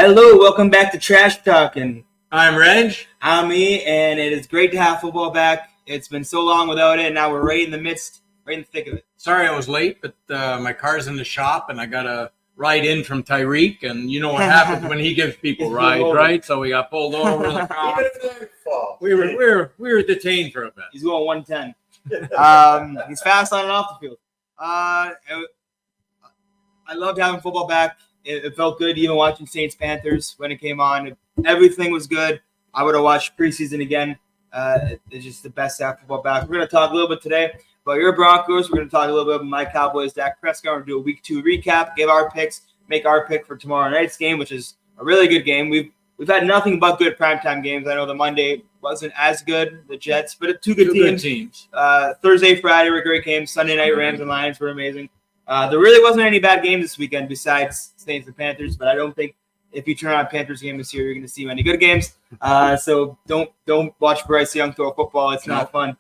Hello, welcome back to Trash Talkin. I'm Reg. I'm me, and it is great to have football back. It's been so long without it, and now we're right in the thick of it. Sorry I was late, but my car's in the shop, and I got a ride in from Tyreek, and you know what happens when he gives people rides, right? So we got pulled over. We were detained for a bit. He's going 110. He's fast on and off the field. I loved having football back. It felt good even watching Saints-Panthers when it came on. Everything was good. I would have watched preseason again. It's just the best to have football back. We're going to talk a little bit today about your Broncos. We're going to talk a little bit about my Cowboys, Dak Prescott. We're going to do a Week 2 recap, give our picks, make our pick for tomorrow night's game, which is a really good game. We've had nothing but good primetime games. I know the Monday wasn't as good, the Jets, but two good teams. Thursday, Friday were great games. Sunday night, Rams and Lions were amazing. There really wasn't any bad games this weekend besides Saints and Panthers, but I don't think if you turn on a Panthers game this year, you're going to see many good games. So don't watch Bryce Young throw a football. It's not fun.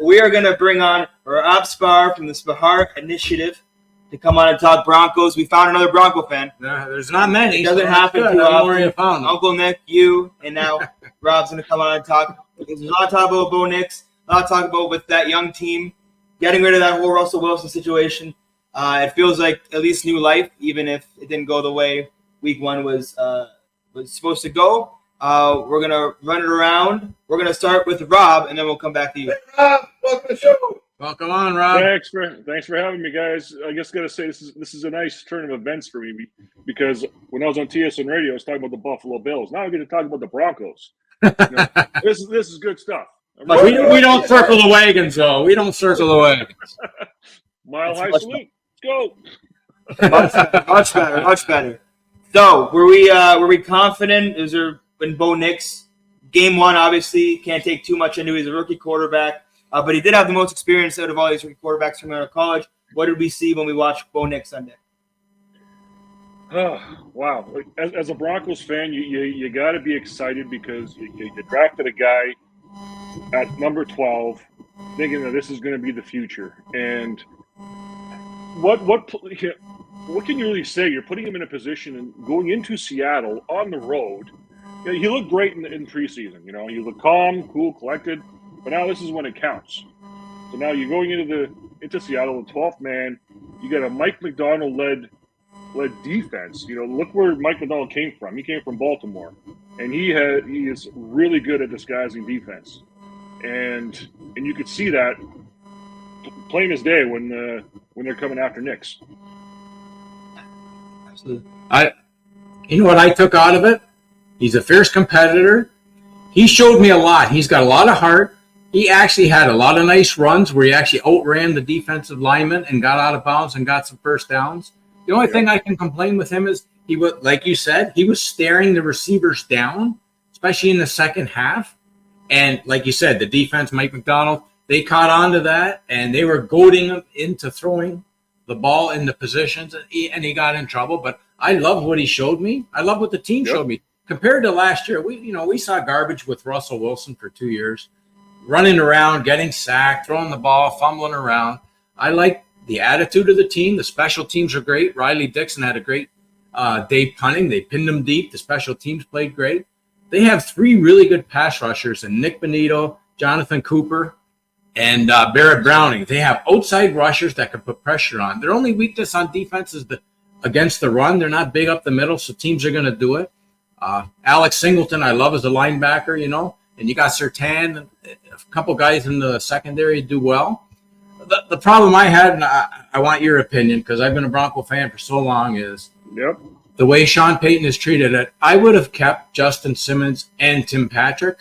We are going to bring on Rob Spehar from the Spehar Initiative to come on and talk Broncos. We found another Bronco fan. No, there's not many. It doesn't happen too often. Uncle Nick, you, and now Rob's going to come on and talk. Because there's a lot of talk about Bo Nix, a lot of talk about with that young team, getting rid of that whole Russell Wilson situation. It feels like at least new life, even if it didn't go the way Week 1 was supposed to go. We're going to run it around. We're going to start with Rob, and then we'll come back to you. Hey, Rob, welcome to the show. Welcome on, Rob. Thanks for having me, guys. I guess I got to say this is a nice turn of events for me because when I was on TSN Radio, I was talking about the Buffalo Bills. Now I'm going to talk about the Broncos. This is good stuff. But we don't circle the wagons, though. We don't circle the wagons. Mile High salute. Let's go. Much better. So, were we confident? Is there when Bo Nix, game 1, obviously can't take too much into. He's a rookie quarterback, but he did have the most experience out of all these rookie quarterbacks coming out of college. What did we see when we watched Bo Nix Sunday? Oh, wow! As a Broncos fan, you got to be excited because you drafted a guy at number 12, thinking that this is going to be the future. And what can you really say? You're putting him in a position and going into Seattle on the road. You know, he looked great in preseason. You know, he looked calm, cool, collected. But now this is when it counts. So now you're going into Seattle, the 12th man. You got a Mike McDonald led defense. You know, look where Mike McDonald came from. He came from Baltimore, and he is really good at disguising defense, and you could see that plain as day when they're coming after Nix. Absolutely. You know what I took out of it? He's a fierce competitor. He showed me a lot. He's got a lot of heart. He actually had a lot of nice runs where he actually outran the defensive lineman and got out of bounds and got some first downs. The only thing I can complain with him is he was, like you said, he was staring the receivers down, especially in the second half. And like you said, the defense, Mike McDonald, they caught on to that, and they were goading him into throwing the ball into positions, and he got in trouble. But I love what he showed me. I love what the team showed me. Compared to last year, we saw garbage with Russell Wilson for 2 years, running around, getting sacked, throwing the ball, fumbling around. I like the attitude of the team. The special teams are great. Riley Dixon had a great day punting. They pinned him deep. The special teams played great. They have 3 really good pass rushers, and Nick Bonito, Jonathan Cooper, and Barrett Browning. They have outside rushers that can put pressure on. Their only weakness on defense is against the run. They're not big up the middle, so teams are going to do it. Alex Singleton, I love as a linebacker, you know, and you got Surtain, a couple guys in the secondary do well. The problem I had, and I want your opinion because I've been a Bronco fan for so long, is the way Sean Payton has treated it. I would have kept Justin Simmons and Tim Patrick.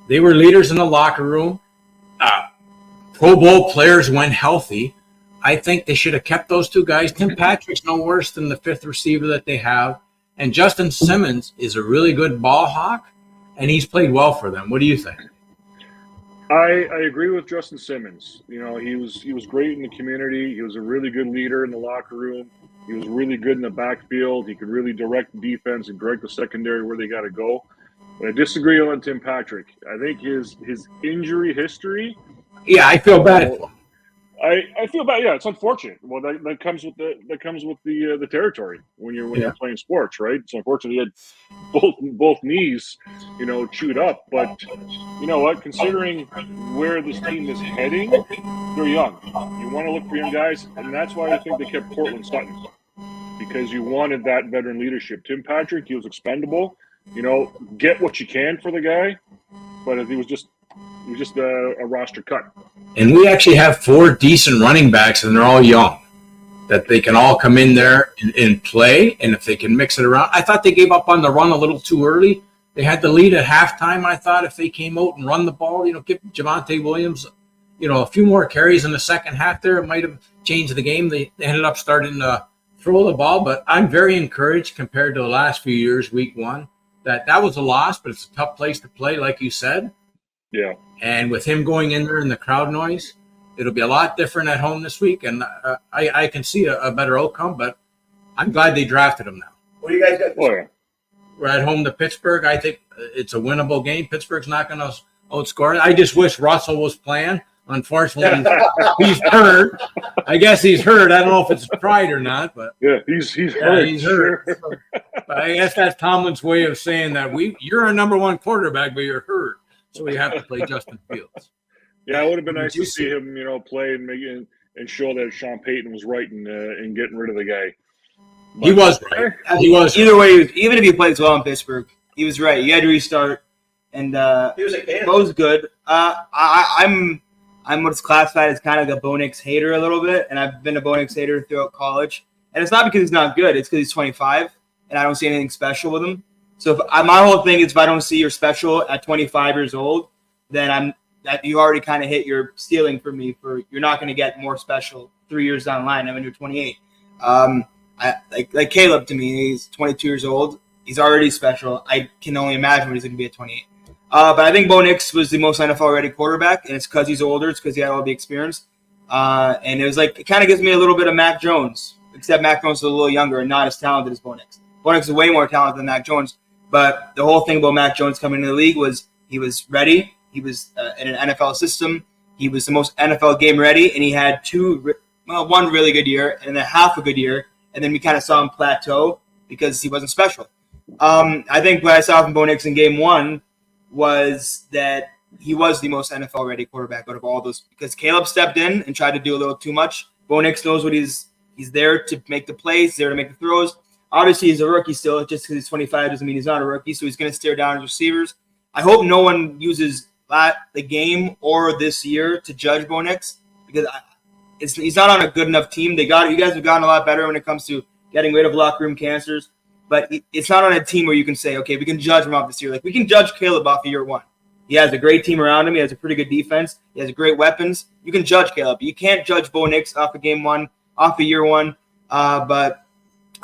They were leaders in the locker room. Pro Bowl players when healthy. I think they should have kept those 2 guys. Tim Patrick's no worse than the 5th receiver that they have. And Justin Simmons is a really good ball hawk, and he's played well for them. What do you think? I agree with Justin Simmons. You know, he was great in the community. He was a really good leader in the locker room. He was really good in the backfield. He could really direct the defense and direct the secondary where they got to go. But I disagree on Tim Patrick. I think his injury history. Yeah, I feel bad. I feel bad. Yeah, it's unfortunate. Well, that comes with the territory when you're playing sports, right? It's unfortunate he had both knees, chewed up. But you know what? Considering where this team is heading, they're young. You want to look for young guys, and that's why I think they kept Cortland Sutton, because you wanted that veteran leadership. Tim Patrick, he was expendable. Get what you can for the guy, but he was just a roster cut. And we actually have 4 decent running backs, and they're all young, that they can all come in there and play. And if they can mix it around, I thought they gave up on the run a little too early. They had the lead at halftime. I thought if they came out and run the ball, give Javonte Williams, a few more carries in the second half there, it might have changed the game. They ended up starting to throw the ball, but I'm very encouraged compared to the last few years, week 1, that was a loss, but it's a tough place to play, like you said. Yeah. And with him going in there in the crowd noise, it'll be a lot different at home this week. And I can see a better outcome, but I'm glad they drafted him now. What do you guys got? Oh, yeah. We're at home to Pittsburgh. I think it's a winnable game. Pittsburgh's not going to outscore it. I just wish Russell was playing. Unfortunately, he's hurt. I guess he's hurt. I don't know if it's pride or not, but yeah, he's hurt. He's hurt. But I guess that's Tomlin's way of saying that you're our number 1 quarterback, but you're hurt. So we have to play Justin Fields. Yeah, it would have been nice to see him, play and show that Sean Payton was right in getting rid of the guy. But he was right. He was. Either way, even if he plays well in Pittsburgh, he was right. You had to restart, and he was Bo's good. I'm what's classified as kind of like a Bo Nix hater a little bit, and I've been a Bo Nix hater throughout college. And it's not because he's not good; it's because he's 25, and I don't see anything special with him. So my whole thing is, if I don't see you're special at 25 years old, then you already kind of hit your ceiling for me. You're not going to get more special 3 years down the line. I mean, you're 28. Like Caleb to me, he's 22 years old. He's already special. I can only imagine what he's going to be at 28. But I think Bo Nix was the most NFL-ready quarterback, and it's because he's older. It's because he had all the experience. And it kind of gives me a little bit of Mac Jones, except Mac Jones is a little younger and not as talented as Bo Nix. Bo Nix is way more talented than Mac Jones. But the whole thing about Mac Jones coming into the league was he was ready. He was in an NFL system. He was the most NFL game ready, and he had one really good year and then half a good year, and then we kind of saw him plateau because he wasn't special. I think what I saw from Bo Nix in game 1 was that he was the most NFL-ready quarterback out of all those, because Caleb stepped in and tried to do a little too much. Bo Nix knows what he's there to make the plays, there to make the throws. Obviously, he's a rookie still. Just because he's 25 doesn't mean he's not a rookie, so he's going to stare down his receivers. I hope no one uses the game or this year to judge Bo Nix, because he's not on a good enough team. You guys have gotten a lot better when it comes to getting rid of locker room cancers, but it's not on a team where you can say, okay, we can judge him off this year. Like, we can judge Caleb off of year 1. He has a great team around him. He has a pretty good defense. He has great weapons. You can judge Caleb. You can't judge Bo Nix off of game 1, off of year 1. But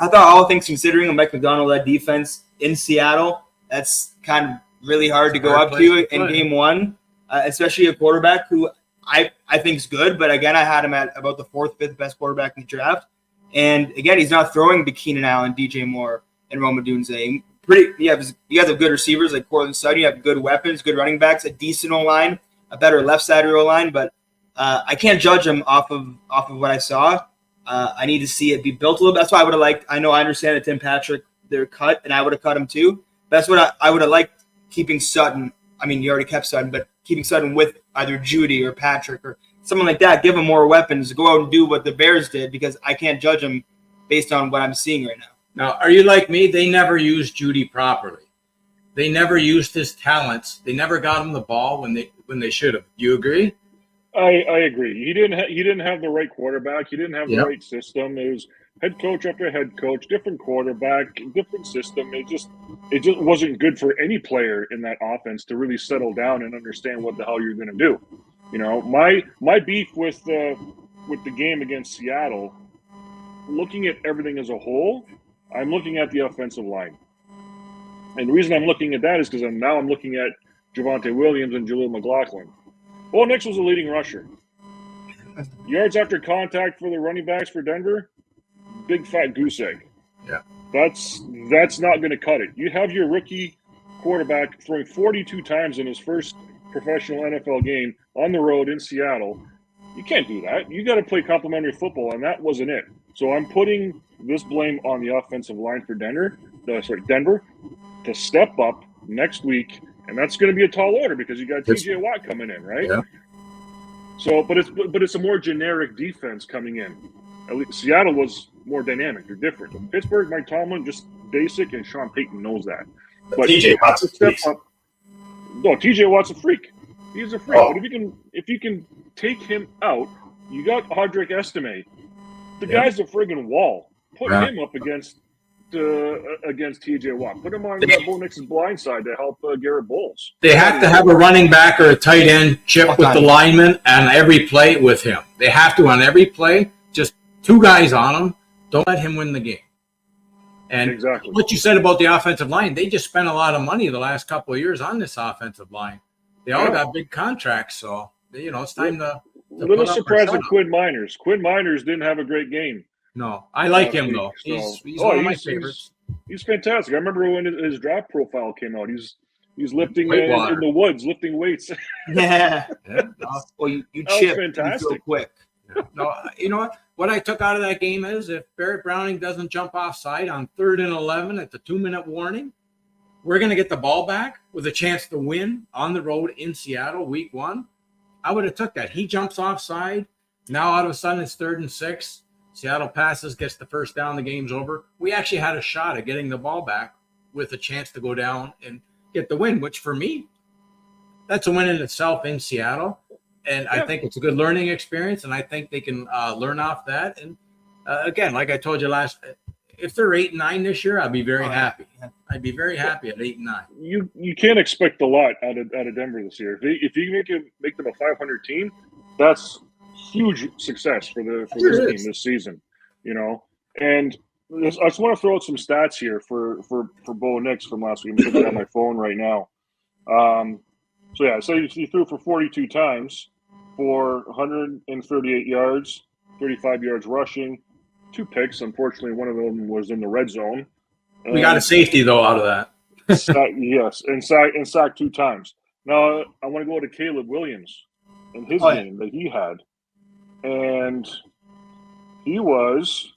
I thought, all things considering, a Mike Macdonald-led defense in Seattle, that's kind of really hard to go up to in game 1, especially a quarterback who I think is good. But, again, I had him at about the 4th, 5th best quarterback in the draft. And, again, he's not throwing to Keenan Allen, DJ Moore, and Rome Odunze. You guys have good receivers like Cortland Sutton. You have good weapons, good running backs, a decent O-line, a better left side of O-line. But I can't judge him off of what I saw. I need to see it be built a little bit. That's why I would have liked – I know I understand that Tim Patrick, they're cut, and I would have cut him too. But that's what I would have liked, keeping Sutton. I mean, you already kept Sutton, but keeping Sutton with either Judy or Patrick or someone like that. Give him more weapons. Go out and do what the Bears did, because I can't judge him based on what I'm seeing right now. Now, are you like me? They never used Judy properly. They never used his talents. They never got him the ball when they should have. Do you agree? I agree. He didn't have the right quarterback. He didn't have the right system. It was head coach after head coach, different quarterback, different system. It just wasn't good for any player in that offense to really settle down and understand what the hell you're going to do. My beef with the game against Seattle, looking at everything as a whole, I'm looking at the offensive line. And the reason I'm looking at that is because I'm looking at Javonte Williams and Jaleel McLaughlin. Bo Nix was a leading rusher. Yards after contact for the running backs for Denver, big fat goose egg. Yeah. That's not going to cut it. You have your rookie quarterback throwing 42 times in his first professional NFL game on the road in Seattle. You can't do that. You got to play complementary football, and that wasn't it. So I'm putting this blame on the offensive line for Denver to step up next week, and that's going to be a tall order because you got T.J. Watt coming in, right? Yeah. So, but it's a more generic defense coming in. At least Seattle was more dynamic. They're different. Pittsburgh, Mike Tomlin, just basic, and Sean Payton knows that. But T.J. Watt's a step freak. up. No, T.J. Watt's a freak. He's a freak. Oh. But if you can take him out, you got Audric Estime. The guy's a friggin' wall. Put him up against T.J. Watt. Put him on Bo Nix's blind side to help Garrett Bowles. They have to have a running back or a tight end chip with the lineman on every play with him. They have to on every play. Just 2 guys on him. Don't let him win the game. And exactly what you said about the offensive line, they just spent a lot of money the last couple of years on this offensive line. They all got big contracts, so it's time to a little surprised at Quinn Miners. Quinn Miners didn't have a great game. No, I like him though. He's one of my favorites. He's fantastic. I remember when his draft profile came out. He's lifting in the woods, lifting weights. Yeah. Well, you chip fantastic. real quick. Yeah. No, you know what I took out of that game is if Barrett Browning doesn't jump offside on 3rd and 11 at the 2-minute warning, we're going to get the ball back with a chance to win on the road in Seattle week 1. I would have took that. He jumps offside. Now all of a sudden it's 3rd and 6. Seattle passes, gets the first down, the game's over. We actually had a shot at getting the ball back with a chance to go down and get the win, which for me, that's a win in itself in Seattle. And I think it's a good learning experience, and I think they can learn off that. And again, like I told you if they're 8-9 this year, I'll be very happy. I'd be very happy at 8-9. You can't expect a lot out of Denver this year. If you make them a 500 team, that's huge success for this team this season. And I just want to throw out some stats here for Bo Nix from last week. I'm looking at my phone right now. So he threw for 42 times for 138 yards, 35 yards rushing, 2 picks. Unfortunately, one of them was in the red zone. We got a safety, though, out of that. Yes, and sacked 2 times. Now, I want to go to Caleb Williams and his game that he had. And he was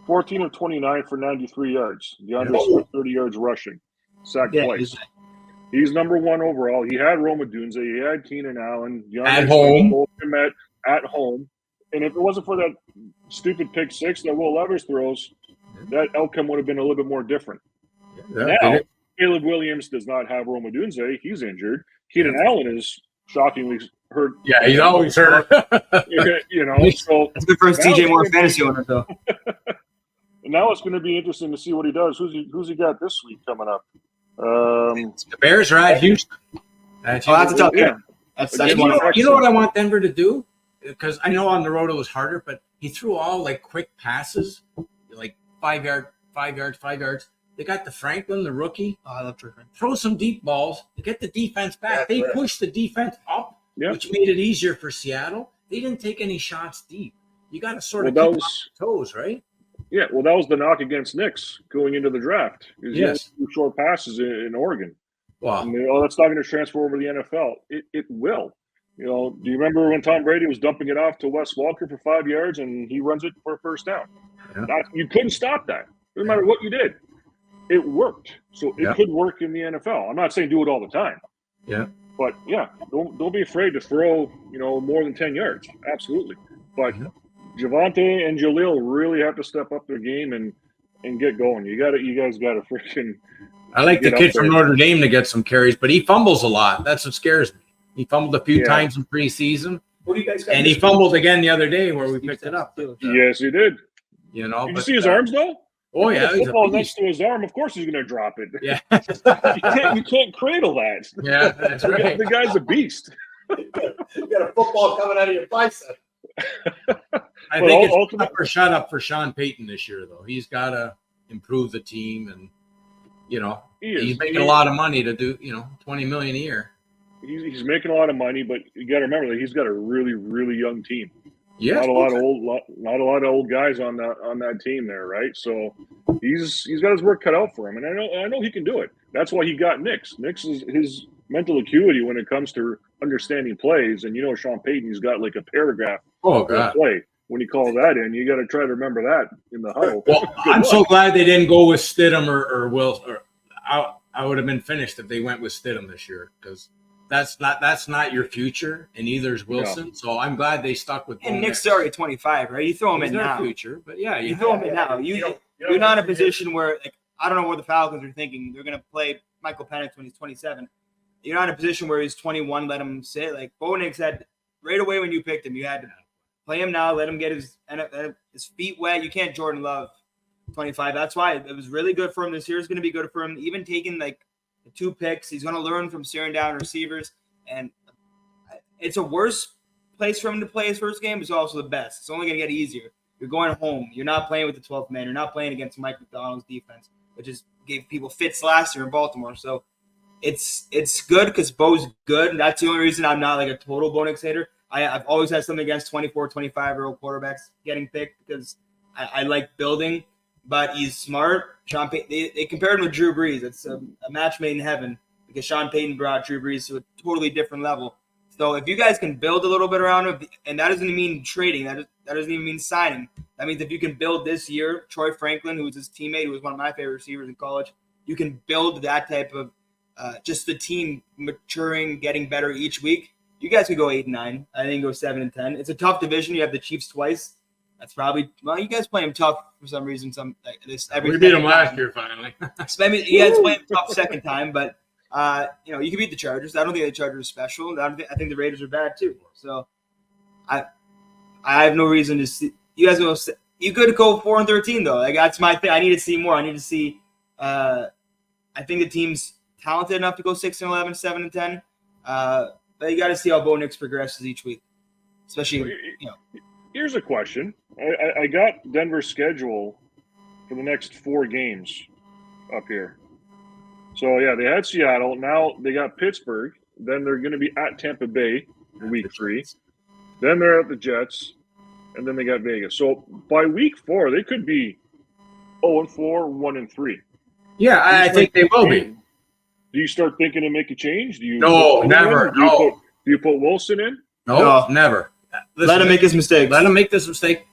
14 of 29 for 93 yards. DeAndre 30 yards rushing. Sacked twice. He's number 1 overall. He had Rome Odunze. He had Keenan Allen. At home. At home. And if it wasn't for that stupid pick 6 that Will Levis throws, that outcome would have been a little bit more different. Now, Caleb Williams does not have Rome Odunze. He's injured. Keenan Allen is shockingly hurt. Yeah, he's always hurt. So that's good for his TJ Moore fantasy owner, though. And now it's going to be interesting to see what he does. Who's he got this week coming up? The Bears are at Houston. That's a tough game. You know what I want Denver to do? Because I know on the road it was harder, but he threw all quick passes, 5 yards. They got the Franklin, the rookie. Oh, I love Franklin. Throw some deep balls to get the defense back. They pushed the defense up, which made it easier for Seattle. They didn't take any shots deep. You got to sort of keep on your toes, right? Yeah, well, that was the knock against Nix going into the draft. Yes. 2 short passes in Oregon. Wow. That's not going to transfer over to the NFL. It will. Do you remember when Tom Brady was dumping it off to Wes Walker for 5 yards and he runs it for a first down? Yeah. You couldn't stop that. No matter what you did. It worked. So it could work in the NFL. I'm not saying do it all the time. Yeah. But, don't be afraid to throw, more than 10 yards. Absolutely. But Javonte and Jaleel really have to step up their game and get going. You guys got to freaking. I like the kid from Notre Dame to get some carries, but he fumbles a lot. That's what scares me. He fumbled a few times in preseason. What do you guys got? And he fumbled again the other day where we picked it up. Yes, he did. Did you see his arms though? Oh yeah, the football next to his arm. Of course, he's going to drop it. Yeah, you can't cradle that. Yeah, that's right. The guy's a beast. You got a football coming out of your bicep. I think it's shut up for Sean Payton this year, though. He's got to improve the team, and he's making a lot of money to do $20 million a year. He's making a lot of money, but you got to remember that he's got a really, really young team. Yeah, not a lot of old guys on that team there, right? So he's got his work cut out for him, and I know he can do it. That's why he got Nix. Nix is his mental acuity when it comes to understanding plays. And Sean Payton's got like a paragraph Oh, for a God. play. When you call that in, you got to try to remember that in the huddle. Well, I'm so glad they didn't go with Stidham or Will. Or I would have been finished if they went with Stidham this year, because that's not your future, and neither is Wilson. So I'm glad they stuck with. And Nick's already 25, right? You throw him He's in their now. future, but yeah, You throw him in now. You're not in a position where, like, I don't know what the Falcons are thinking. They're going to play Michael Penix when he's 27. You're not in a position where he's 21. Let him sit. Like Bo Nix had right away when you picked him. You had to play him now. Let him get his feet wet. You can't Jordan Love 25. That's why it was really good for him. This year is going to be good for him. Even taking like the 2 picks, he's going to learn from staring down receivers. And it's a worse place for him to play his first game. It's also the best. It's only going to get easier. You're going home. You're not playing with the 12th man. You're not playing against Mike McDonald's defense, which just gave people fits last year in Baltimore. So it's good because Bo's good. And that's the only reason I'm not like a total Bo Nix hater. I've always had something against 24, 25-year-old quarterbacks getting picked because I like building. But he's smart. Sean Payton, they compared him to Drew Brees. It's a match made in heaven because Sean Payton brought Drew Brees to a totally different level. So if you guys can build a little bit around him, and that doesn't mean trading, that doesn't even mean signing. That means if you can build this year, Troy Franklin, who was his teammate, who was one of my favorite receivers in college, you can build that type of just the team maturing, getting better each week. You guys could go 8-9. I think go 7-10. It's a tough division. You have the Chiefs twice. That's probably you guys play them tough for some reason. We beat them last year finally. You guys play them tough second time, but. You can beat the Chargers. I don't think the Chargers are special. I think the Raiders are bad too. So, I have no reason to see you guys. You could go 4-13 though. Like that's my thing. I need to see more. I need to see. I think the team's talented enough to go 6-11, 7-10. But you got to see how Bo Nix progresses each week, especially. Here's a question. I got Denver's schedule for the next 4 games up here. So, yeah, they had Seattle. Now they got Pittsburgh. Then they're going to be at Tampa Bay in week 3. Then they're at the Jets. And then they got Vegas. So, by week 4, they could be 0-4, 1-3. Yeah, I think they will be. Do you start thinking to make a change? No, never. Do you put Wilson in? No, never. Listen, let him make his mistake. Let him make this mistake.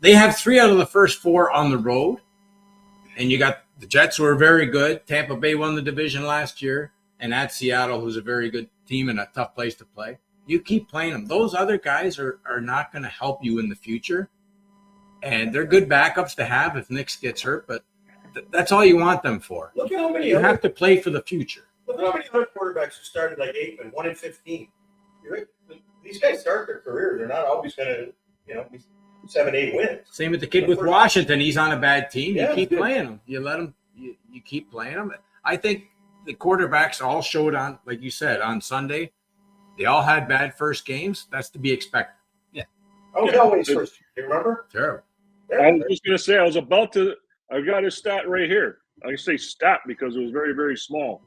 They have 3 out of the first 4 on the road. And you got the Jets, who are very good. Tampa Bay won the division last year. And at Seattle, who's a very good team and a tough place to play. You keep playing them. Those other guys are not going to help you in the future. And they're good backups to have if Nix gets hurt. But that's all you want them for. Look at how many you have to play for the future. Look at how many other quarterbacks who started like 8 and 1-15. These guys start their career. They're not always going to, be 7-8 wins. Same with the kid with Washington. He's on a bad team. Yeah, you keep playing him. You let him. You keep playing him. I think the quarterbacks all showed on, like you said, on Sunday. They all had bad first games. That's to be expected. Yeah. I was Elway's first. Do you remember? Terrible. I was just going to say, I've got his stat right here. I say stat because it was very, very small.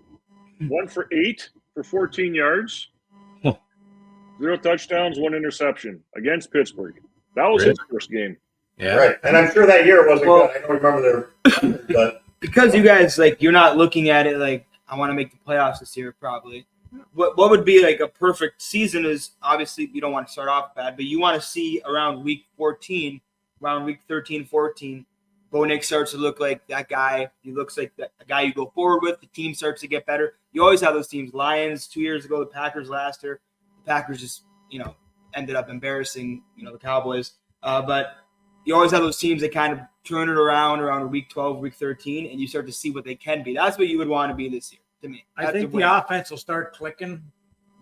1 for 8 for 14 yards. 0 touchdowns, 1 interception against Pittsburgh. That was his first game. Yeah. Right. And I'm sure that year wasn't good. I don't remember but because you guys you're not looking at it like I want to make the playoffs this year probably. What would be like a perfect season is obviously you don't want to start off bad, but you want to see around week 14, around week 13, 14, Bo Nix starts to look like that guy. He looks like a guy you go forward with. The team starts to get better. You always have those teams. Lions 2 years ago, the Packers last year. The Packers just, ended up embarrassing, the Cowboys. But you always have those teams that kind of turn it around week 12, week 13, and you start to see what they can be. That's what you would want to be this year, to me. I think the offense will start clicking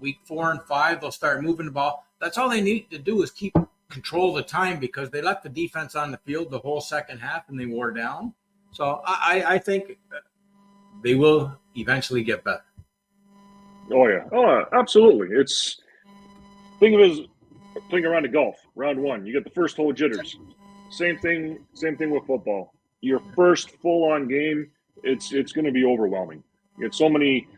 week 4 and 5. They'll start moving the ball. That's all they need to do is keep control of the time because they left the defense on the field the whole second half and they wore down. So I think they will eventually get better. Oh, yeah. Oh, absolutely. Think of it as playing around a golf, round 1. You get the first hole jitters. Same thing with football. Your first full-on game, it's going to be overwhelming. You get so many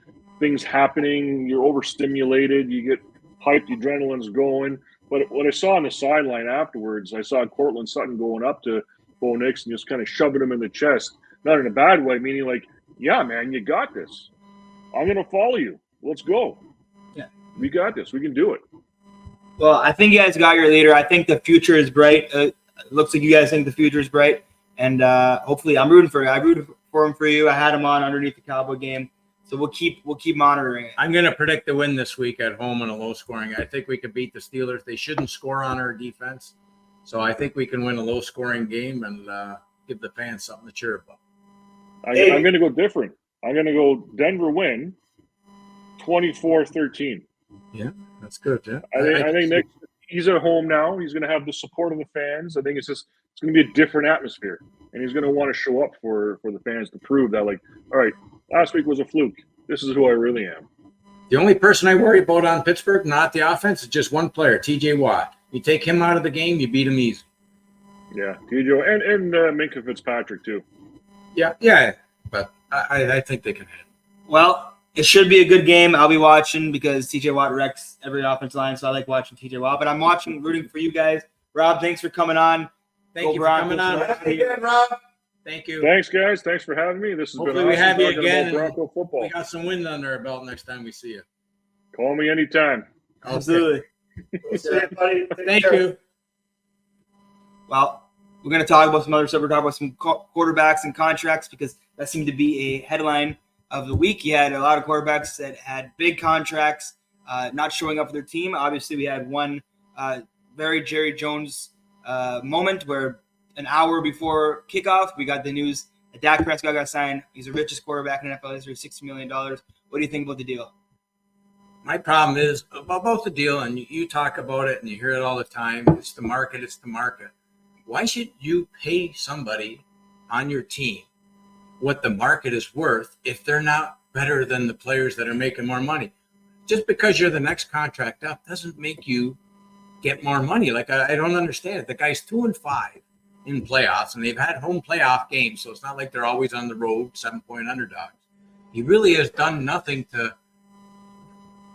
things happening. You're overstimulated. You get hyped. The adrenaline's going. But what I saw on the sideline afterwards, I saw Cortland Sutton going up to Bo Nix and just kind of shoving him in the chest. Not in a bad way, meaning like, yeah, man, you got this. I'm going to follow you. Let's go. Yeah. We got this. We can do it. Well, I think you guys got your leader. I think the future is bright. It looks like you guys think the future is bright, and hopefully, I'm rooting for you. I rooted for him for you. I had him on underneath the Cowboy game, so we'll keep monitoring it. I'm going to predict the win this week at home in a low scoring. I think we can beat the Steelers. They shouldn't score on our defense, so I think we can win a low scoring game and give the fans something to cheer about. I'm going to go different. I'm going to go Denver win 24-13. Yeah, that's good. Yeah, I think next, he's at home now. He's going to have the support of the fans. I think it's going to be a different atmosphere, and he's going to want to show up for the fans to prove that, like, all right, last week was a fluke. This is who I really am. The only person I worry about on Pittsburgh, not the offense, is just one player, T.J. Watt. You take him out of the game, you beat him easy. Yeah, TJ and Minkah Fitzpatrick too. Yeah, but I think they can handle it. Well, it should be a good game. I'll be watching because T.J. Watt wrecks every offensive line, so I like watching T.J. Watt. But I'm rooting for you guys. Rob, thanks for coming on. Thank you for coming on. Again, Rob. Thank you. Thanks, guys. Thanks for having me. This has Hopefully been awesome we have you talking again. about Bronco football. We got some wind under our belt next time we see you. Call me anytime. Absolutely. Thank you. Well, we're going to talk about some other stuff. We're talking about some quarterbacks and contracts because that seemed to be a headline of the week. You had a lot of quarterbacks that had big contracts not showing up for their team. Obviously, we had one very Jerry Jones moment where an hour before kickoff, we got the news that Dak Prescott got signed. He's the richest quarterback in NFL history, $60 million. What do you think about the deal? My problem is about the deal, and you talk about it and you hear it all the time. It's the market. It's the market. Why should you pay somebody on your team what the market is worth if they're not better than the players that are making more money? Just because you're the next contract up doesn't make you get more money. Like, I don't understand it. The guy's 2-5 in playoffs, and they've had home playoff games, so it's not like they're always on the road, 7-point underdogs. He really has done nothing to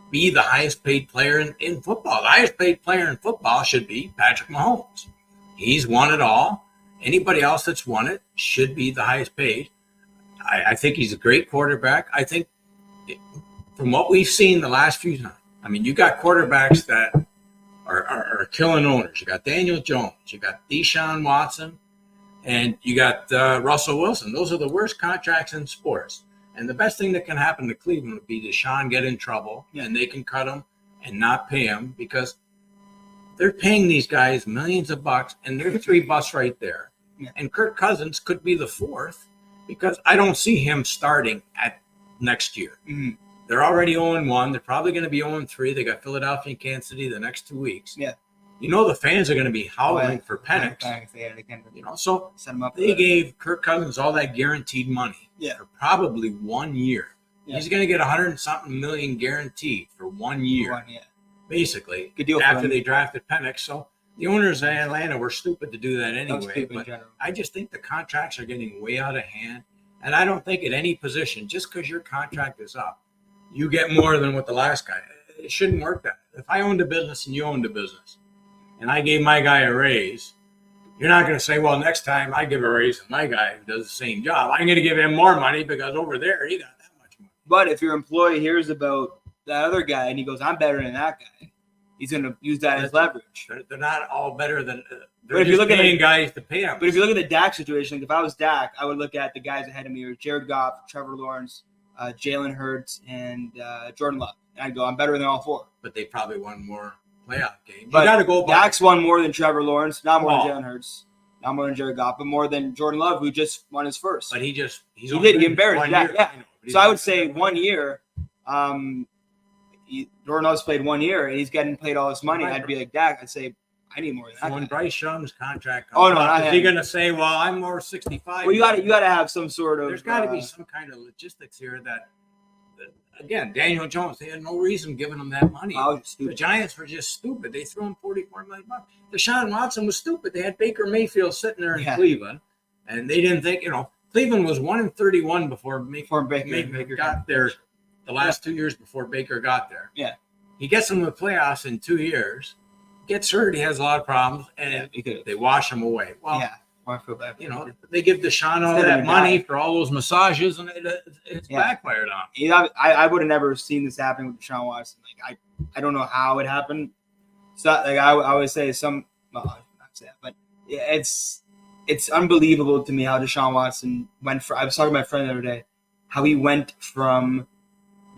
be the highest paid player in football. The highest paid player in football should be Patrick Mahomes. He's won it all. Anybody else that's won it should be the highest paid. I think he's a great quarterback. I think from what we've seen the last few times, I mean, you got quarterbacks that are killing owners. You got Daniel Jones. You got Deshaun Watson. And you got Russell Wilson. Those are the worst contracts in sports. And the best thing that can happen to Cleveland would be Deshaun get in trouble, and they can cut him and not pay him because they're paying these guys millions of bucks, and they're $3 right there. Yeah. And Kirk Cousins could be the fourth because I don't see him starting at next year. Mm-hmm. They're already 0-1. They're probably going to be 0-3. They got Philadelphia and Kansas City the next 2 weeks. Yeah. You know the fans are going to be howling for Penix. So they gave Kirk Cousins all that guaranteed money for probably 1 year. Yeah. He's going to get $100-something million guaranteed for 1 year, basically, good deal after they drafted Penix. So the owners of Atlanta were stupid to do that anyway. But I just think the contracts are getting way out of hand. And I don't think at any position, just because your contract is up, you get more than what the last guy. It shouldn't work that. If I owned a business and you owned a business, and I gave my guy a raise, you're not going to say, well, next time I give a raise to my guy who does the same job, I'm going to give him more money because over there he got that much money. But if your employee hears about that other guy and he goes, I'm better than that guy, he's going to use that as leverage. They're not all better than they're just paying guys to pay them. But if you look at the Dak situation, like if I was Dak, I would look at the guys ahead of me, or Jared Goff, Trevor Lawrence, Jalen Hurts, and Jordan Love. And I'd go, I'm better than all four. But they probably won more playoff games. But you got to go back. Dak's won more than Trevor Lawrence, not more than Jalen Hurts, not more than Jared Goff, but more than Jordan Love, who just won his first. But he did get embarrassed. Yeah. So I would say 1 year. Jordan Love's played 1 year, and he's getting paid all this money. I'd be like Dak. I'd say I need more than that. So when Bryce Young's contract comes up, is he going to say, "Well, I'm more 65"? Well, you got to have some sort of. There's got to be some kind of logistics here that again, Daniel Jones, they had no reason giving him that money. The Giants were just stupid. They threw him $44 million. Deshaun Watson was stupid. They had Baker Mayfield sitting there in Cleveland, and they didn't think, Cleveland was 1-31 before Baker got there. The last 2 years before Baker got there. Yeah. He gets them to the playoffs in 2 years, gets hurt, he has a lot of problems, and they wash him away. Well, I feel bad. They give Deshaun all that money for all those massages, and it's backfired on him. I would have never seen this happen with Deshaun Watson. Like I don't know how it happened. So like I always say some, well, I not say that, but yeah, it's unbelievable to me how Deshaun Watson went for. I was talking to my friend the other day, how he went from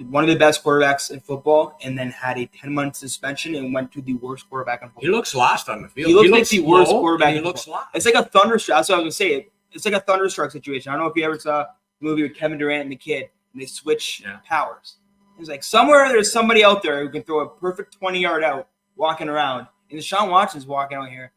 one of the best quarterbacks in football and then had a 10-month suspension and went to the worst quarterback in football. He looks lost on the field. He looks like the worst quarterback. He looks lost. It's like a thunderstruck. That's what I was going to say. It's like a thunderstruck situation. I don't know if you ever saw the movie with Kevin Durant and the kid, and they switch powers. It's like somewhere there's somebody out there who can throw a perfect 20-yard out walking around. And Deshaun Watson's walking out here,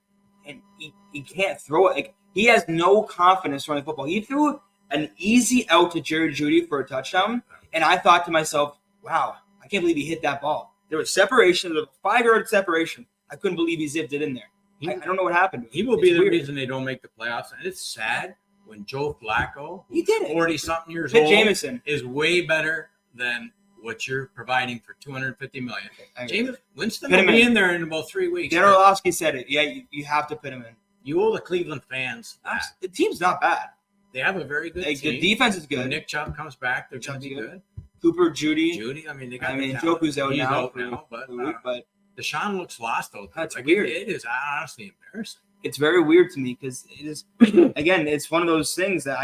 and he can't throw it. Like, he has no confidence throwing the football. He threw an easy out to Jerry Jeudy for a touchdown, and I thought to myself, wow, I can't believe he hit that ball. There was separation, there was a 5-yard separation. I couldn't believe he zipped it in there. I don't know what happened. He will be the reason they don't make the playoffs. And it's sad when Joe Flacco, he did it. 40-something years Pitt old, Jameson is way better than what you're providing for $250 million. Jameis Winston will be in there in about 3 weeks. Dan Orlovsky said it. Yeah, you have to put him in. You owe the Cleveland fans that. The team's not bad. They have a very good team. The defense is good. When Nick Chubb comes back, they're going to be good. Cooper, Judy. I mean, they got Joku's out now. But Deshaun looks lost out there. That's weird. It is honestly embarrassing. It's very weird to me because it is, again, it's one of those things that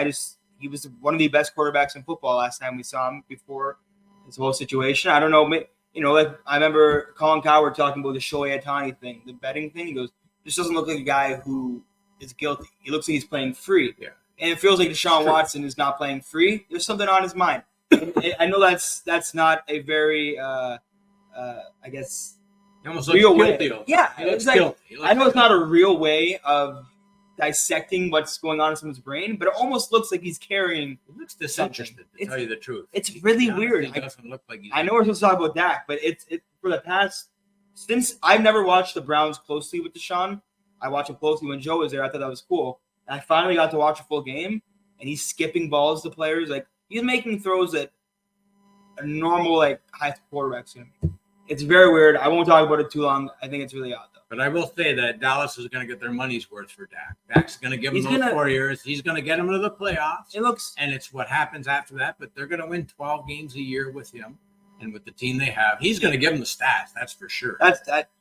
he was one of the best quarterbacks in football last time we saw him before this whole situation. I don't know, like I remember Colin Cowherd talking about the Shohei Ohtani thing, the betting thing. He goes, this doesn't look like a guy who is guilty. He looks like he's playing free. Yeah. And it feels like Deshaun Watson is not playing free. There's something on his mind. I know that's not a very, I guess, almost real guilty. Way. Yeah, it's like, guilty. I know it's not a real way of dissecting what's going on in someone's brain, but it almost looks like he's carrying. It looks disinterested, to tell you the truth. It's really weird. It doesn't look like he's. I know we're supposed to talk about Dak, but it's for the past since I've never watched the Browns closely with Deshaun. I watched him closely when Joe was there. I thought that was cool. And I finally got to watch a full game, and he's skipping balls to players. Like, he's making throws that a normal, like, high school quarterback's going to make. It's very weird. I won't talk about it too long. I think it's really odd, though. But I will say that Dallas is going to get their money's worth for Dak. Dak's going to give him those 4 years. He's going to get him to the playoffs. And it's what happens after that. But they're going to win 12 games a year with him and with the team they have. He's going to give him the stats. That's for sure.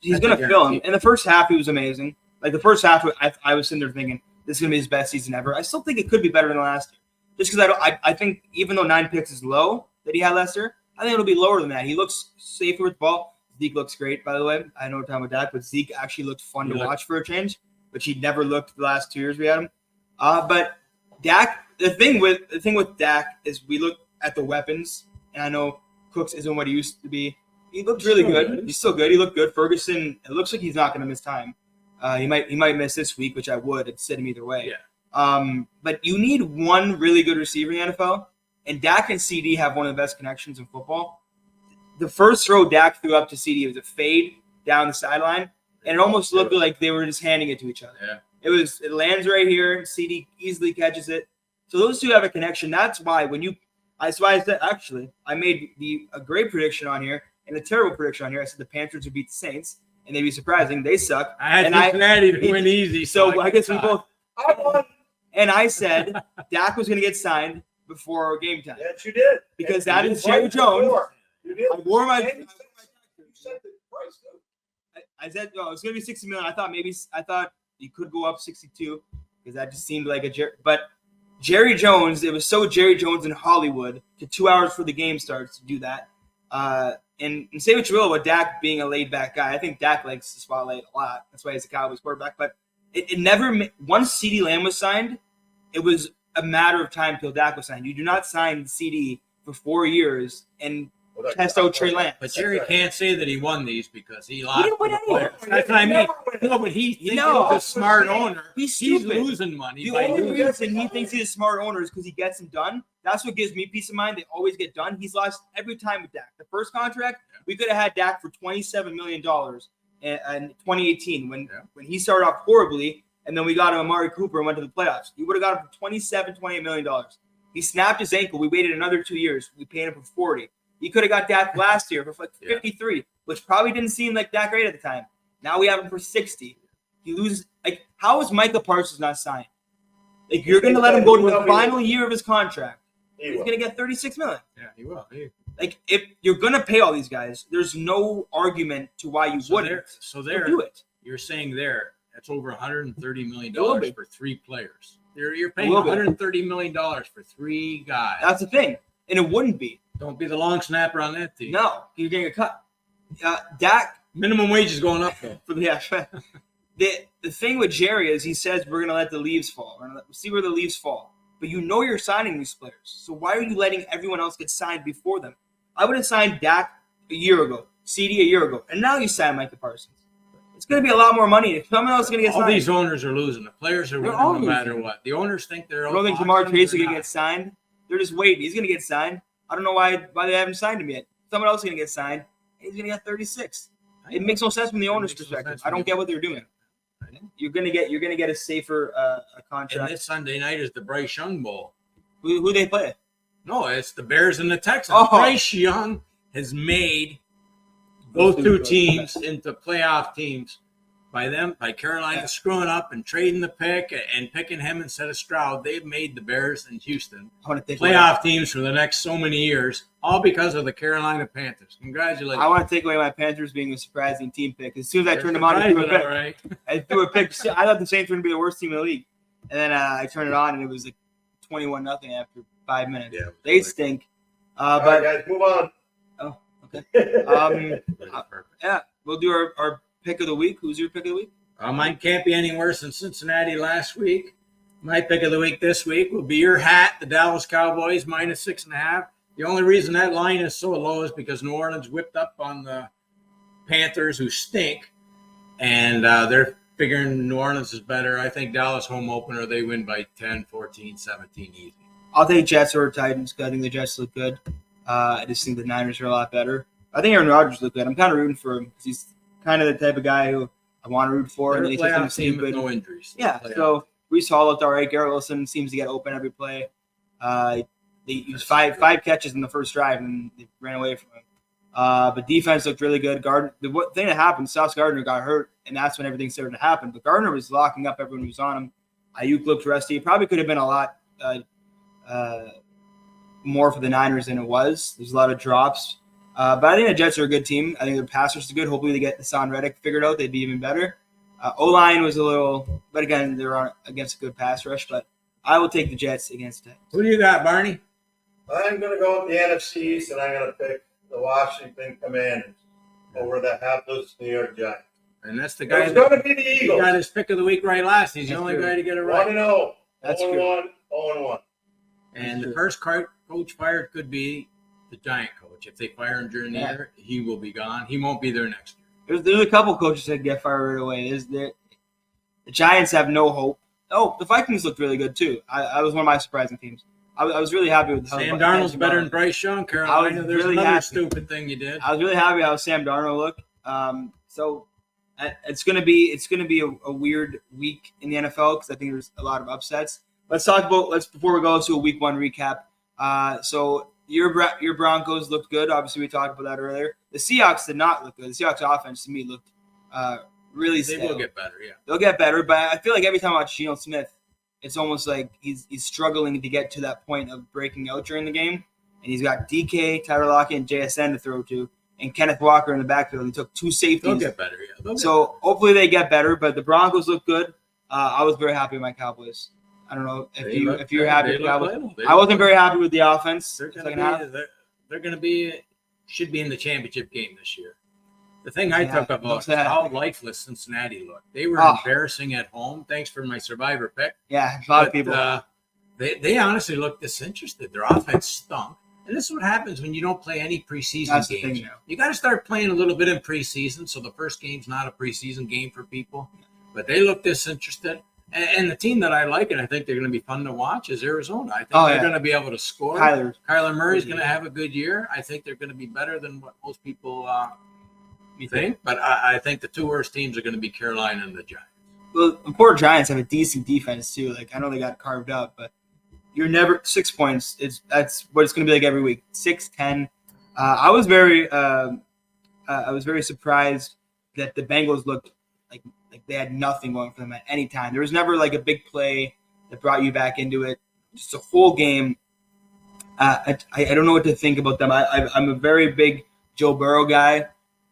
He's going to fill him. In the first half, he was amazing. Like, the first half, I was sitting there thinking, this is going to be his best season ever. I still think it could be better than last year. Just because I think even though 9 picks is low that he had last year, I think it'll be lower than that. He looks safer with the ball. Zeke looks great, by the way. I know we're talking about Dak, but Zeke actually looked fun to watch for a change, which he never looked the last 2 years we had him. But Dak, the thing with Dak is we look at the weapons, and I know Cooks isn't what he used to be. He looked really good. He's still good. He looked good. Ferguson, it looks like he's not going to miss time. He might miss this week, which I would. It'd sit him either way. Yeah. But you need one really good receiver in the NFL, and Dak and CD have one of the best connections in football. The first throw Dak threw up to CD was a fade down the sideline, and it almost looked like they were just handing it to each other. Yeah. It lands right here. CD easily catches it. So those two have a connection. That's why I said actually I made a great prediction on here and a terrible prediction on here. I said the Panthers would beat the Saints, and they'd be surprising. They suck. I had Cincinnati to win easy. So I guess we both. And I said Dak was going to get signed before game time. Yes, you did. Because that is Jerry Jones. You did. I wore my. You said the price, though. I said, no, it's going to be $60 million. I thought you could go up 62 because that just seemed like but Jerry Jones, it was so Jerry Jones in Hollywood to 2 hours before the game starts to do that. And say what you will about Dak being a laid-back guy. I think Dak likes the spotlight a lot. That's why he's a Cowboys quarterback. But it never – once CeeDee Lamb was signed, it was a matter of time till Dak was signed. You do not sign CD for 4 years and test out Trey Lance. But Jerry can't say that he won these because he lost. He didn't win anywhere. That's what I mean. No, but he's a smart owner. He's losing money. The only reason he thinks he's a smart owner is because he gets them done. That's what gives me peace of mind. They always get done. He's lost every time with Dak. The first contract, we could have had Dak for $27 million in 2018 when he started off horribly, and then we got him Amari Cooper and went to the playoffs. We would have got him for $28 million. He snapped his ankle. We waited another 2 years. We paid him for 40. He could have got Dak last year for like 53, which probably didn't seem like that great at the time. Now we have him for 60. He loses. Like, how is Micah Parsons not signed? Like, you're going to let him go to the final year of his contract. He's going to get $36 million. Yeah, he will. Like, if you're going to pay all these guys, there's no argument to why you wouldn't. So do it. You're saying that's over $130 million It will be. for 3 players. You're paying $130 million for 3 guys. That's the thing. And it wouldn't be. Don't be the long snapper on that team. No, you're getting a cut. Dak. Minimum wage is going up, though. The thing with Jerry is he says we're going to let the leaves fall. We're going to see where the leaves fall. But you know you're signing these players. So why are you letting everyone else get signed before them? I would have signed Dak a year ago, CD a year ago, and now you sign Micah Parsons. It's going to be a lot more money. If someone else is going to get signed. All these owners are losing. The players are winning no matter what. The owners think they're. I don't think Jamar Chase is going to get signed. They're just waiting. He's going to get signed. I don't know why they haven't signed him yet. Someone else is going to get signed. He's going to get 36. It makes no sense from the owner's perspective. I don't get what they're doing. You're going to get a safer contract. And this Sunday night is the Bryce Young Bowl. Who they play? No, it's the Bears and the Texans. Oh. Bryce Young has made both two teams into playoff teams by Carolina screwing up and trading the pick and picking him instead of Stroud. They've made the Bears and Houston playoff teams for the next so many years, all because of the Carolina Panthers. Congratulations. I want to take away my Panthers being a surprising team pick. As soon as I turned them on, I threw a pick. Right. I threw a pick. I thought the Saints were going to be the worst team in the league. And then I turned it on, and it was like 21-0 after 5 minutes. Yeah, they stink. All but right, guys, move on. Oh, okay. Yeah, we'll do our pick of the week. Who's your pick of the week? Mine can't be any worse than Cincinnati last week. My pick of the week this week will be your hat, the Dallas Cowboys, -6.5. The only reason that line is so low is because New Orleans whipped up on the Panthers, who stink, and they're figuring New Orleans is better. I think Dallas home opener, they win by 10, 14, 17 easy. I'll take Jets or Titans because I think the Jets look good. I just think the Niners are a lot better. I think Aaron Rodgers look good. I'm kind of rooting for him because he's kind of the type of guy who I want to root for. They're and then a playoff team with no injuries. Yeah, so Breece Hall looked all right. Garrett Wilson seems to get open every play. They used five catches in the first drive, and they ran away from him. But defense looked really good. The thing that happened, Sauce Gardner got hurt, and that's when everything started to happen. But Gardner was locking up everyone who was on him. Ayuk looked rusty. It probably could have been a lot more for the Niners than it was. There's a lot of drops. But I think the Jets are a good team. I think their pass rush is good. Hopefully they get Hassan Reddick figured out. They'd be even better. O-line was a little – but again, they're against a good pass rush. But I will take the Jets against it. Who do you got, Barney? I'm going to go with the NFC East, and I'm going to pick the Washington Commanders over the hapless New York Giants. And that's the guy. It's going to be the Eagles. He got his pick of the week right last. He's the only guy to get it right. 1-0. That's 0-1. 0-1. And the first coach fired could be the Giant coach. If they fire him during the year, he will be gone. He won't be there next year. There's a couple coaches that get fired right away. The Giants have no hope. Oh, the Vikings looked really good too. I was one of my surprising teams. I was really happy with Sam Darnold's better than Bryce Young. Carolina, there's really another stupid thing you did. I was really happy how Sam Darnold looked. So it's gonna be a weird week in the NFL because I think there's a lot of upsets. Before we go to a week one recap. So your Broncos looked good. Obviously, we talked about that earlier. The Seahawks did not look good. The Seahawks offense to me looked really stale. They will get better, yeah. They'll get better, but I feel like every time I watch Geno Smith, it's almost like he's struggling to get to that point of breaking out during the game. And he's got DK, Tyler Lockett, and JSN to throw to, and Kenneth Walker in the backfield. He took 2 safeties. They'll get better, yeah. Hopefully they get better, but the Broncos look good. I was very happy with my Cowboys. I don't know if you're happy with the Cowboys. I wasn't very happy with the offense. They're going to be should be in the championship game this year. The thing I took about is how lifeless Cincinnati looked. They were embarrassing at home. Thanks for my survivor pick. Yeah, a lot of people. They honestly looked disinterested. Their offense stunk. And this is what happens when you don't play any preseason games. You got to start playing a little bit in preseason, so the first game's not a preseason game for people. But they look disinterested. And the team that I like, and I think they're going to be fun to watch, is Arizona. I think they're going to be able to score. Kyler Murray's going to have a good year. I think they're going to be better than what most people think. But I think the 2 worst teams are going to be Carolina and the Giants. Well, the poor Giants have a decent defense, too. Like, I know they got carved up, but you're never – 6 points. That's what it's going to be like every week. 6-10. I was very surprised that the Bengals looked like they had nothing going for them at any time. There was never like a big play that brought you back into it. Just a whole game. I don't know what to think about them. I'm a very big Joe Burrow guy,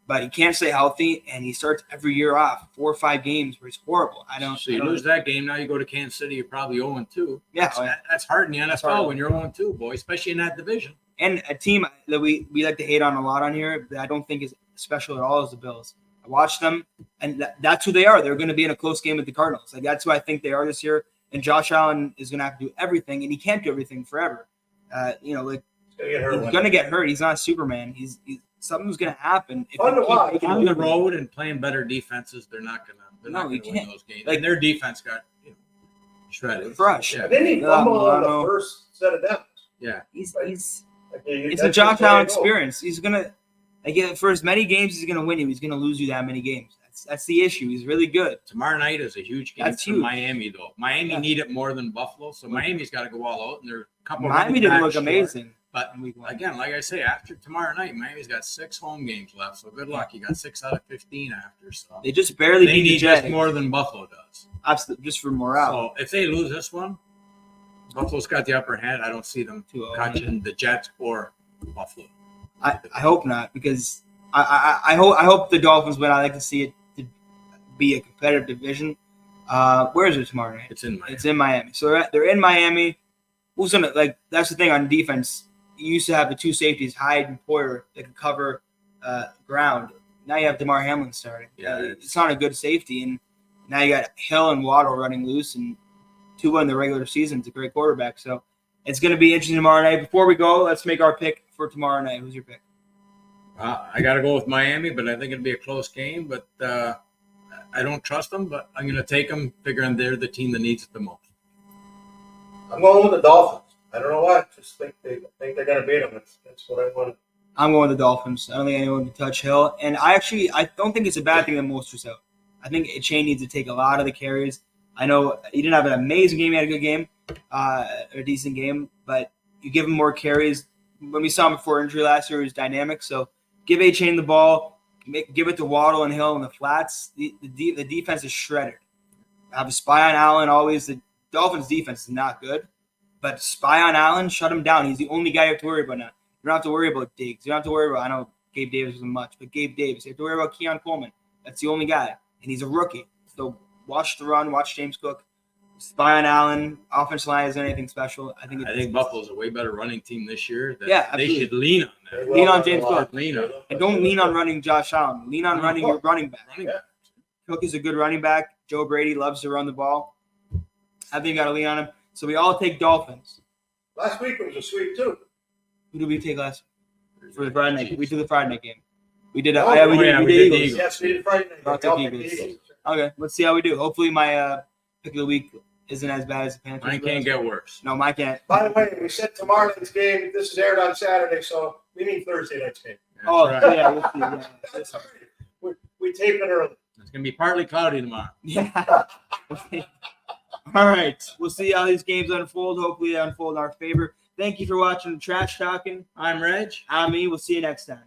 but he can't stay healthy, and he starts every year off 4 or 5 games where he's horrible. So you lose that game, now you go to Kansas City, you're probably 0-2. Yeah, That's hard in the NFL hard. when you're 0-2, boy, especially in that division. And a team that we like to hate on a lot on here that I don't think is special at all is the Bills. I watched them, and that's who they are. They're going to be in a close game with the Cardinals. Like that's who I think they are this year. And Josh Allen is going to have to do everything, and he can't do everything forever. He's going to get hurt. He's not Superman. He's something's going to happen. If on the road and playing better defenses, they're not going to win those games. Like their defense got shredded. Fresh. Yeah. Didn't he fumble on the first set of downs? Yeah. It's a Josh Allen experience. He's going to for as many games he's going to win you, he's going to lose you that many games. That's the issue. He's really good. Tomorrow night is a huge game for Miami, though. Miami need it more than Buffalo, so Miami's got to go all out. And they're a couple. Miami didn't look amazing. But again, like I say, after tomorrow night, Miami's got 6 home games left. So good luck. You got 6 out of 15 after. So they just barely they beat need the Jags. just more than Buffalo does. Absolutely, just for morale. So if they lose this one, Buffalo's got the upper hand. I don't see them catching the Jets or Buffalo. I hope not, because I hope the Dolphins win. I like to see it to be a competitive division. Where is it tomorrow night? It's in Miami. It's in Miami. So they're in Miami. Who's gonna that's the thing on defense. You used to have the 2 safeties, Hyde and Poyer, that could cover ground. Now you have DeMar Hamlin starting. Yeah, it's not a good safety, and now you got Hill and Waddle running loose, and Tua in the regular season is a great quarterback. So it's going to be interesting tomorrow night. Before we go, let's make our pick for tomorrow night. Who's your pick? I got to go with Miami, but I think it'll be a close game. But I don't trust them, but I'm going to take them, figuring they're the team that needs it the most. I'm going with the Dolphins. I don't know why. Just think they're going to beat them. That's what I want. I'm going with the Dolphins. I don't think anyone can touch Hill. And I don't think it's a bad thing that Moster's out. I think Chain needs to take a lot of the carries. I know he didn't have an amazing game. He had a good game, a decent game. But you give him more carries. When we saw him before injury last year, he was dynamic. So give A-Chain the ball. Give it to Waddle and Hill in the flats. The defense is shredded. Have a spy on Allen always. The Dolphins' defense is not good. But spy on Allen, shut him down. He's the only guy you have to worry about now. You don't have to worry about Diggs. You don't have to worry about, I know Gabe Davis wasn't much, but Gabe Davis. You have to worry about Keon Coleman. That's the only guy. And he's a rookie. So watch the run, watch James Cook. Spy on Allen. Offensive line isn't anything special. I think Buffalo's a way better running team this year. Absolutely. They should lean on that. Lean on James Cook. Lean on. And don't lean on running Josh Allen. Lean on running your running back. Cook is a good running back. Joe Brady loves to run the ball. I think you got to lean on him. So we all take Dolphins. Last week it was a sweep too. Who did we take last week? For the Friday night? We did the Friday night game. We did. We did Eagles. Yes, we did Friday night. Eagles. Okay, let's see how we do. Hopefully, my pick of the week isn't as bad as the Panthers. Mine can't get worse. No, mine can't. By the way, we said tomorrow night's game. This is aired on Saturday, so we mean Thursday night's game. Yeah, we'll see. Yeah. That's all right. We tape it early. It's gonna be partly cloudy tomorrow. Yeah. All right. We'll see how these games unfold. Hopefully, they unfold in our favor. Thank you for watching Trash Talkin. I'm Reg. I'm me. We'll see you next time.